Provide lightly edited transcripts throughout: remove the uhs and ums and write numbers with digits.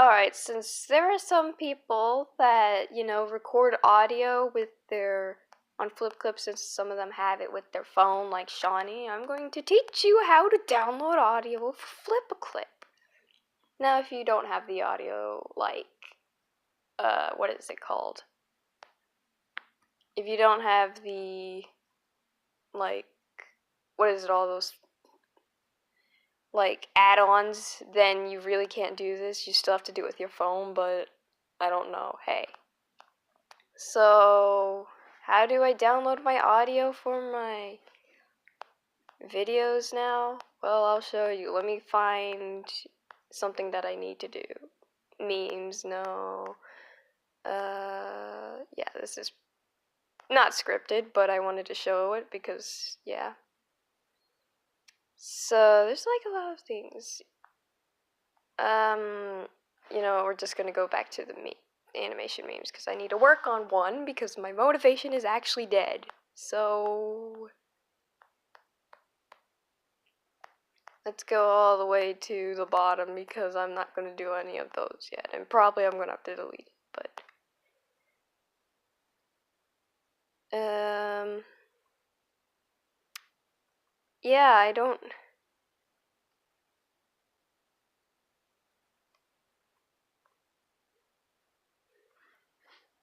Alright, since there are some people that, record audio with their, on flipclip, since some of them have it with their phone, like Shawnee, I'm going to teach you how to download audio for flipaclip. Now, if you don't have the audio, like, what is it called? If you don't have the, like, what is it, all those, like, add-ons, then you really can't do this. You still have to do it with your phone, but I don't know. Hey. So, how do I download my audio for my videos now? Well, I'll show you. Let me find something that I need to do. Memes, no. Yeah, this is not scripted, but I wanted to show it because, yeah. So, there's like a lot of things. We're just gonna go back to the animation memes because I need to work on one because my motivation is actually dead. So, let's go all the way to the bottom because I'm not gonna do any of those yet, and probably I'm gonna have to delete it, but. Yeah, I don't.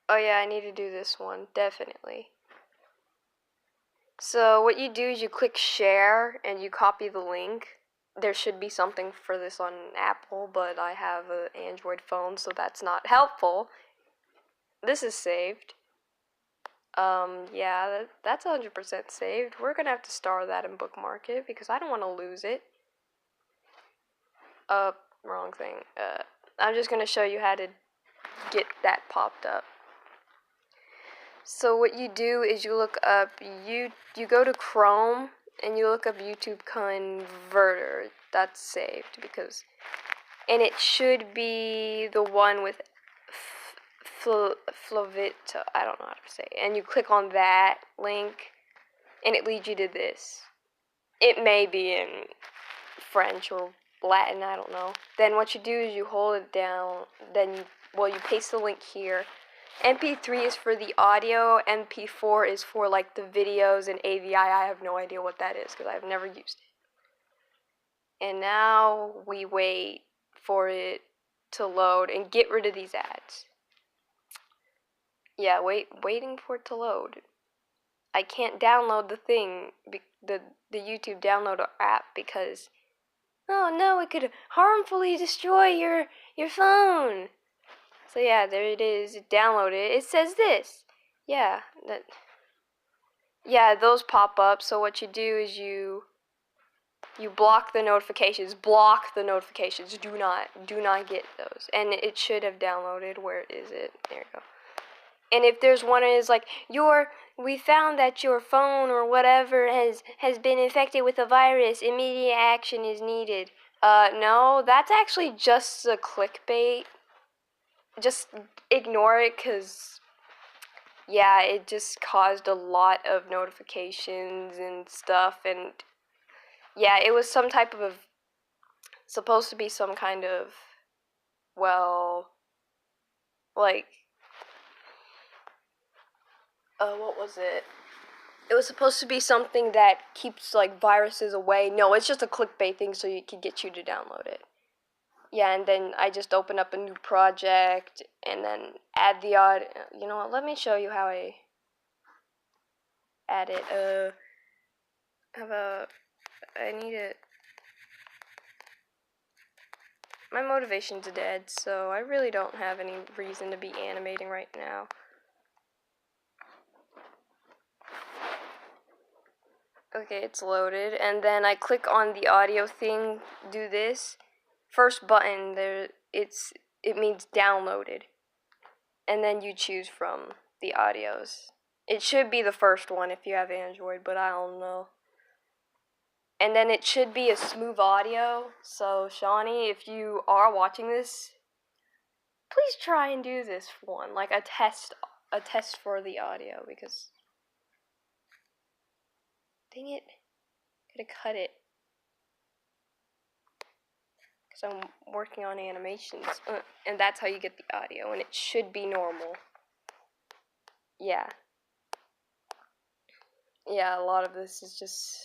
Oh yeah, I need to do this one, definitely. So what you do is you click share and you copy the link. There should be something for this on Apple, but I have an Android phone, so that's not helpful. This is saved. Yeah, that's 100% saved. We're gonna have to star that and bookmark it because I don't want to lose it. Wrong thing. I'm just gonna show you how to get that popped up. So what you do is you look up, you go to Chrome and you look up YouTube Converter. That's saved because, and it should be the one with Flavito, I don't know how to say it. And you click on that link and it leads you to this. It may be in French or Latin, I don't know. Then what you do is you hold it down, then you paste the link here. MP3 is for the audio, MP4 is for like the videos and AVI. I have no idea what that is because I've never used it. And now we wait for it to load and get rid of these ads. Yeah, waiting for it to load. I can't download the thing, the YouTube downloader app because, oh no, it could harmfully destroy your phone. So yeah, there it is. Download it. It says this. Yeah, those pop up. So what you do is you block the notifications. Block the notifications. Do not get those. And it should have downloaded. Where is it? There you go. And if there's one that is like we found that your phone or whatever has been infected with a virus, immediate action is needed. No, that's actually just a clickbait. Just ignore it because, yeah, it just caused a lot of notifications and stuff. And, yeah, it was some type of, supposed to be some kind of, well, like, what was it? It was supposed to be something that keeps, like, viruses away. No, it's just a clickbait thing so it could get you to download it. Yeah, and then I just open up a new project and then add the audio. You know what? Let me show you how I add it. I need it. My motivation's dead, so I really don't have any reason to be animating right now. Okay, it's loaded, and then I click on the audio thing, do this. First button, it means downloaded. And then you choose from the audios. It should be the first one if you have Android, but I don't know. And then it should be a smooth audio. So, Shawnee, if you are watching this, please try and do this one, like a test for the audio, because, dang it, gotta cut it. because I'm working on animations, and that's how you get the audio, and it should be normal. Yeah. Yeah, a lot of this is just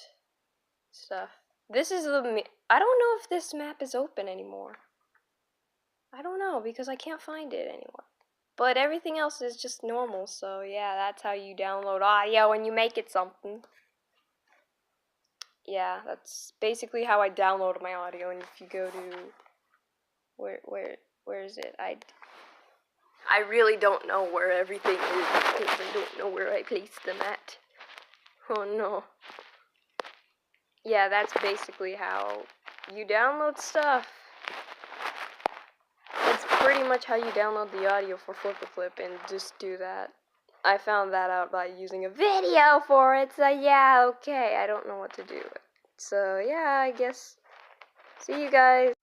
stuff. This is I don't know if this map is open anymore. I don't know, because I can't find it anymore. But everything else is just normal, so yeah, that's how you download audio when you make it something. Yeah, that's basically how I download my audio, and if you go to where is it? I really don't know where everything is because I don't know where I placed them at. Oh no. Yeah, that's basically how you download stuff. It's pretty much how you download the audio for flipaclip, and just do that. I found that out by using a video for it, so yeah, okay, I don't know what to do. So yeah, I guess, see you guys.